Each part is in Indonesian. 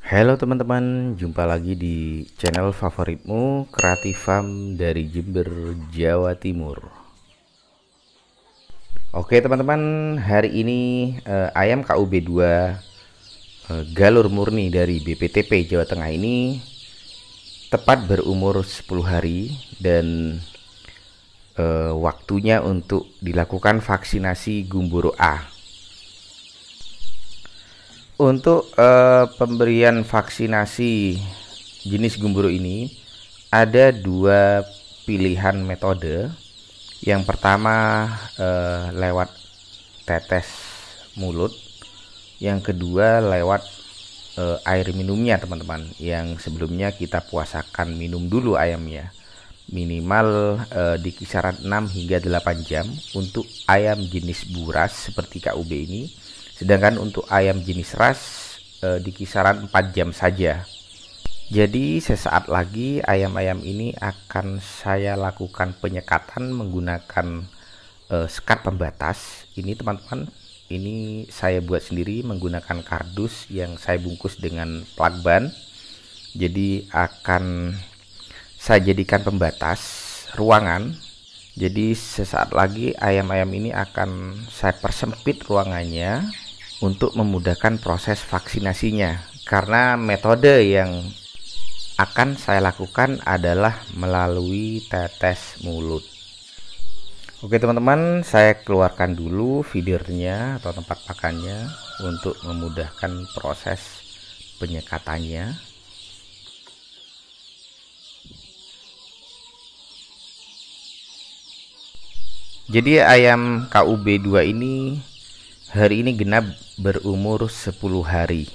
Halo teman-teman, jumpa lagi di channel favoritmu Kreatif Farm dari Jember, Jawa Timur. Oke teman-teman, hari ini ayam KUB2 galur murni dari BPTP Jawa Tengah ini tepat berumur 10 hari dan waktunya untuk dilakukan vaksinasi Gumboro A. Untuk pemberian vaksinasi jenis Gumboro ini ada dua pilihan metode. Yang pertama lewat tetes mulut, yang kedua lewat air minumnya teman-teman, yang sebelumnya kita puasakan minum dulu ayamnya minimal di kisaran 6 hingga 8 jam untuk ayam jenis buras seperti KUB ini. Sedangkan untuk ayam jenis ras di kisaran 4 jam saja. Jadi sesaat lagi ayam-ayam ini akan saya lakukan penyekatan menggunakan sekat pembatas. Ini teman-teman, ini saya buat sendiri menggunakan kardus yang saya bungkus dengan plakban. Jadi akan saya jadikan pembatas ruangan. Jadi sesaat lagi ayam-ayam ini akan saya persempit ruangannya untuk memudahkan proses vaksinasinya, karena metode yang akan saya lakukan adalah melalui tetes mulut. Oke teman-teman, saya keluarkan dulu feedernya atau tempat pakannya untuk memudahkan proses penyekatannya. Jadi ayam KUB2 ini hari ini genap berumur 10 hari.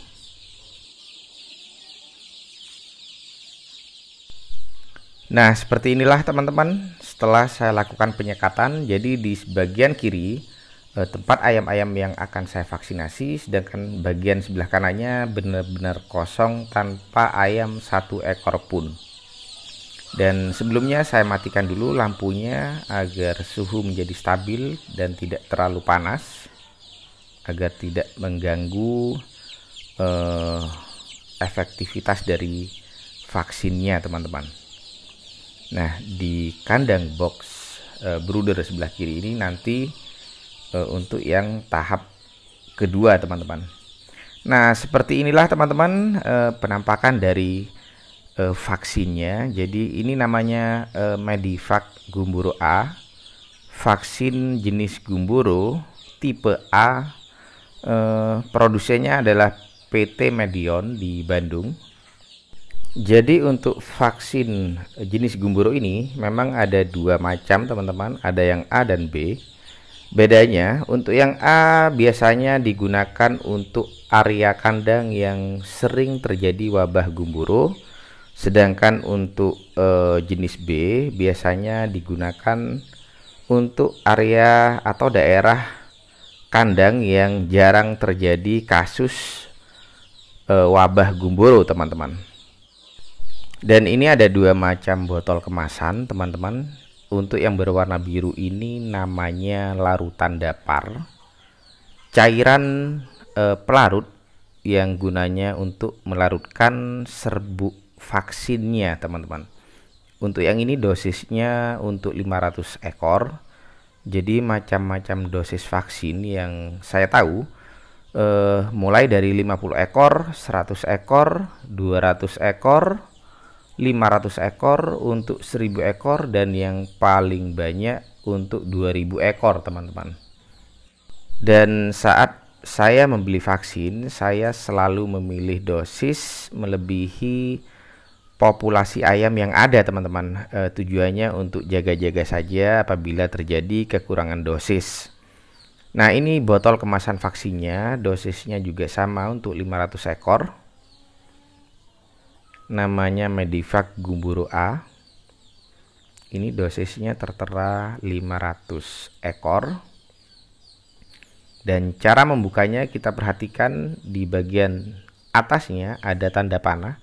Nah, seperti inilah teman-teman setelah saya lakukan penyekatan. Jadi di bagian kiri tempat ayam-ayam yang akan saya vaksinasi, sedangkan bagian sebelah kanannya benar-benar kosong tanpa ayam satu ekor pun. Dan sebelumnya saya matikan dulu lampunya agar suhu menjadi stabil dan tidak terlalu panas, agar tidak mengganggu efektivitas dari vaksinnya teman-teman. Nah, di kandang box brooder sebelah kiri ini nanti untuk yang tahap kedua teman-teman. Nah, seperti inilah teman-teman penampakan dari vaksinnya. Jadi ini namanya Medivac Gumboro A, vaksin jenis Gumboro tipe A. Produsennya adalah PT Medion di Bandung. Jadi untuk vaksin jenis Gumboro ini memang ada dua macam teman-teman, ada yang A dan B. Bedanya untuk yang A biasanya digunakan untuk area kandang yang sering terjadi wabah Gumboro. Sedangkan untuk jenis B biasanya digunakan untuk area atau daerah kandang yang jarang terjadi kasus wabah Gumboro teman-teman. Dan ini ada dua macam botol kemasan teman-teman. Untuk yang berwarna biru ini namanya larutan dapar, cairan pelarut yang gunanya untuk melarutkan serbuk vaksinnya teman-teman. Untuk yang ini dosisnya untuk 500 ekor. Jadi macam-macam dosis vaksin yang saya tahu mulai dari 50 ekor, 100 ekor, 200 ekor, 500 ekor, untuk 1000 ekor, dan yang paling banyak untuk 2000 ekor teman-teman. Dan saat saya membeli vaksin, saya selalu memilih dosis melebihi populasi ayam yang ada teman-teman. Tujuannya untuk jaga-jaga saja apabila terjadi kekurangan dosis. Nah, ini botol kemasan vaksinnya, dosisnya juga sama untuk 500 ekor. Namanya Medivac Gumboro A. Ini dosisnya tertera 500 ekor. Dan cara membukanya kita perhatikan di bagian atasnya ada tanda panah.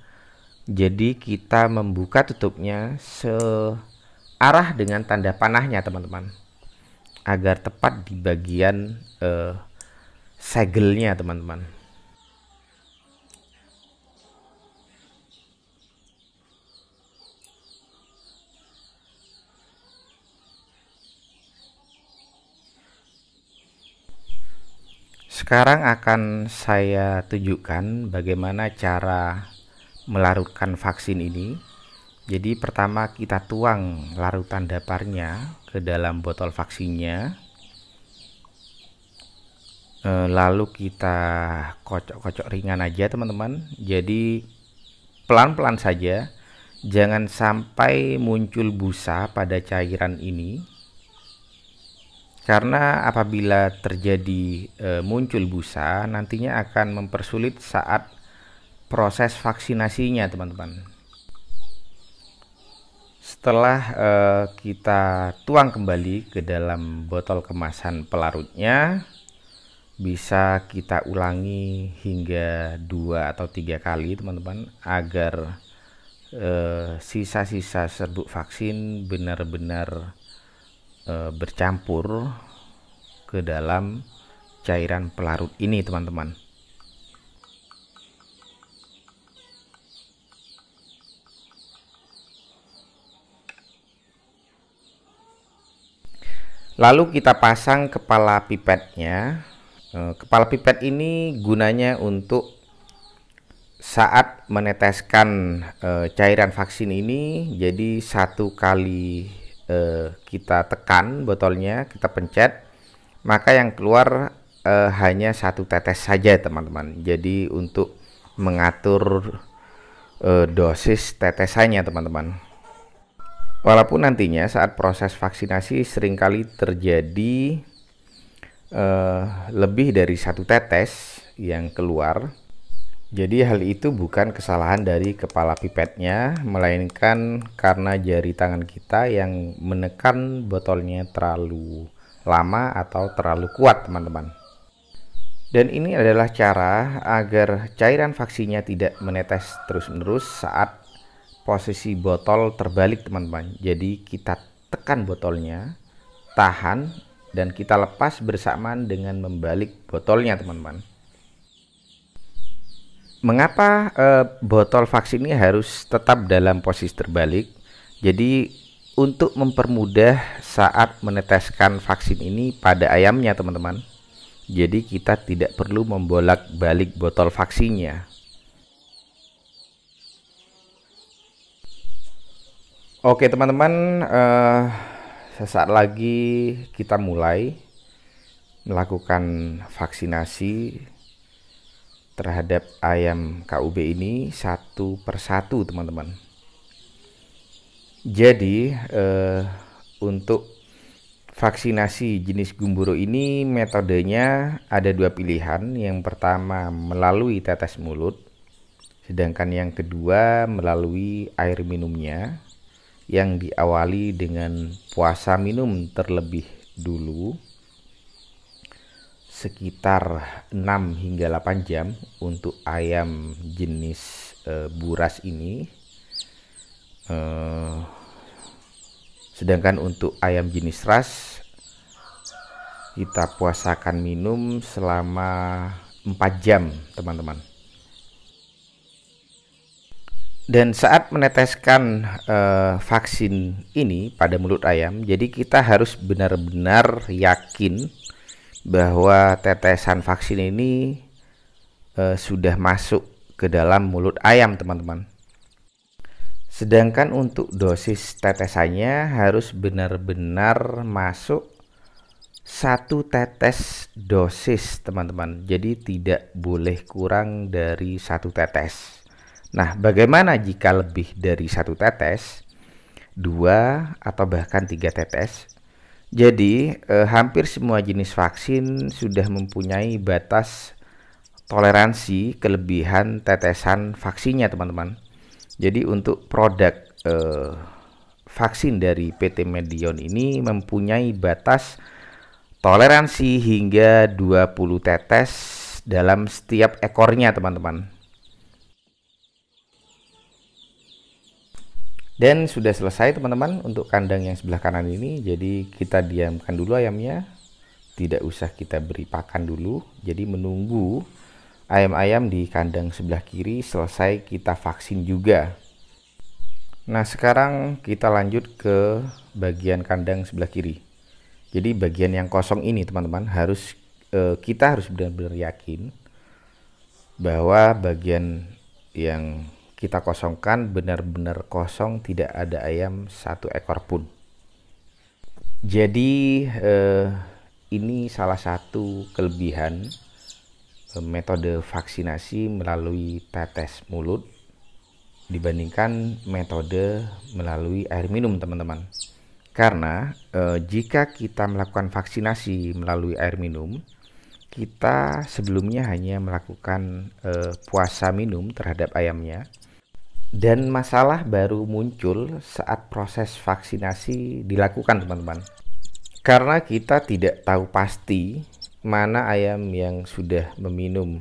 Jadi kita membuka tutupnya searah dengan tanda panahnya teman-teman, agar tepat di bagian segelnya teman-teman. Sekarang akan saya tunjukkan bagaimana cara melarutkan vaksin ini. Jadi pertama kita tuang larutan daparnya ke dalam botol vaksinnya. Lalu kita kocok-kocok ringan aja teman-teman. Jadi pelan-pelan saja, jangan sampai muncul busa pada cairan ini. Karena apabila terjadi muncul busa, nantinya akan mempersulit saat proses vaksinasinya, teman-teman. Setelah kita tuang kembali ke dalam botol kemasan pelarutnya, bisa kita ulangi hingga 2 atau 3 kali, teman-teman, agar sisa-sisa serbuk vaksin benar-benar bercampur ke dalam cairan pelarut ini, teman-teman. Lalu kita pasang kepala pipetnya. Kepala pipet ini gunanya untuk saat meneteskan cairan vaksin ini. Jadi 1 kali kita tekan botolnya, kita pencet, maka yang keluar hanya 1 tetes saja, teman-teman. Jadi untuk mengatur dosis tetesannya, teman-teman. Walaupun nantinya saat proses vaksinasi seringkali terjadi lebih dari 1 tetes yang keluar. Jadi hal itu bukan kesalahan dari kepala pipetnya, melainkan karena jari tangan kita yang menekan botolnya terlalu lama atau terlalu kuat, teman-teman. Dan ini adalah cara agar cairan vaksinnya tidak menetes terus-menerus saat posisi botol terbalik, teman-teman. Jadi kita tekan botolnya, tahan, dan kita lepas bersamaan dengan membalik botolnya, teman-teman. Mengapa botol vaksin ini harus tetap dalam posisi terbalik? Jadi untuk mempermudah saat meneteskan vaksin ini pada ayamnya, teman-teman. Jadi kita tidak perlu membolak-balik botol vaksinnya. Oke, teman-teman, sesaat lagi kita mulai melakukan vaksinasi terhadap ayam KUB ini 1 persatu, teman-teman. Jadi untuk vaksinasi jenis gumboro ini metodenya ada 2 pilihan. Yang pertama melalui tetes mulut, sedangkan yang kedua melalui air minumnya, yang diawali dengan puasa minum terlebih dulu sekitar 6 hingga 8 jam untuk ayam jenis buras ini. Sedangkan untuk ayam jenis ras kita puasakan minum selama 4 jam, teman-teman. Dan saat meneteskan vaksin ini pada mulut ayam, jadi kita harus benar-benar yakin bahwa tetesan vaksin ini sudah masuk ke dalam mulut ayam, teman-teman. Sedangkan untuk dosis tetesannya harus benar-benar masuk 1 tetes dosis, teman-teman. Jadi tidak boleh kurang dari 1 tetes. Nah, bagaimana jika lebih dari 1 tetes, 2 atau bahkan 3 tetes? Jadi hampir semua jenis vaksin sudah mempunyai batas toleransi kelebihan tetesan vaksinnya, teman-teman. Jadi untuk produk vaksin dari PT Medion ini mempunyai batas toleransi hingga 20 tetes dalam setiap ekornya, teman-teman. Dan sudah selesai, teman-teman, untuk kandang yang sebelah kanan ini. Jadi kita diamkan dulu ayamnya, tidak usah kita beri pakan dulu. Jadi menunggu ayam-ayam di kandang sebelah kiri selesai kita vaksin juga. Nah, sekarang kita lanjut ke bagian kandang sebelah kiri. Jadi bagian yang kosong ini, teman-teman, harus kita harus benar-benar yakin bahwa bagian yang kita kosongkan benar-benar kosong, tidak ada ayam satu ekor pun. Jadi ini salah satu kelebihan metode vaksinasi melalui tetes mulut dibandingkan metode melalui air minum, teman-teman. Karena jika kita melakukan vaksinasi melalui air minum, kita sebelumnya hanya melakukan puasa minum terhadap ayamnya, dan masalah baru muncul saat proses vaksinasi dilakukan, teman-teman. Karena kita tidak tahu pasti mana ayam yang sudah meminum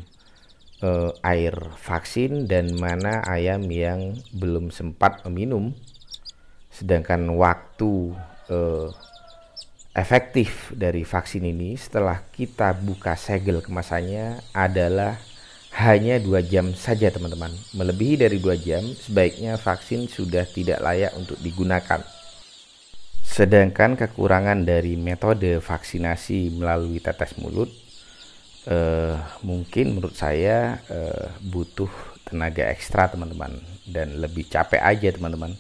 air vaksin dan mana ayam yang belum sempat meminum. Sedangkan waktu efektif dari vaksin ini setelah kita buka segel kemasannya adalah hanya 2 jam saja, teman-teman. Melebihi dari 2 jam sebaiknya vaksin sudah tidak layak untuk digunakan. Sedangkan kekurangan dari metode vaksinasi melalui tetes mulut mungkin menurut saya butuh tenaga ekstra, teman-teman, dan lebih capek aja, teman-teman.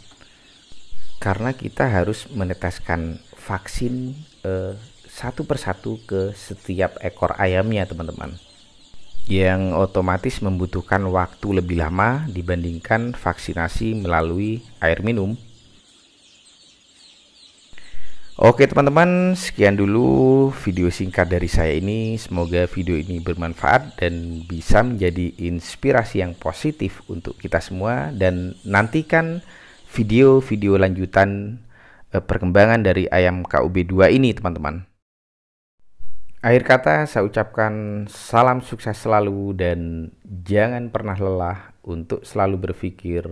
Karena kita harus meneteskan vaksin satu persatu ke setiap ekor ayamnya, teman-teman, yang otomatis membutuhkan waktu lebih lama dibandingkan vaksinasi melalui air minum. Oke teman-teman, sekian dulu video singkat dari saya ini. Semoga video ini bermanfaat dan bisa menjadi inspirasi yang positif untuk kita semua. Dan nantikan video-video lanjutan perkembangan dari ayam KUB2 ini, teman-teman. Akhir kata saya ucapkan salam sukses selalu dan jangan pernah lelah untuk selalu berpikir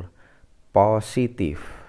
positif.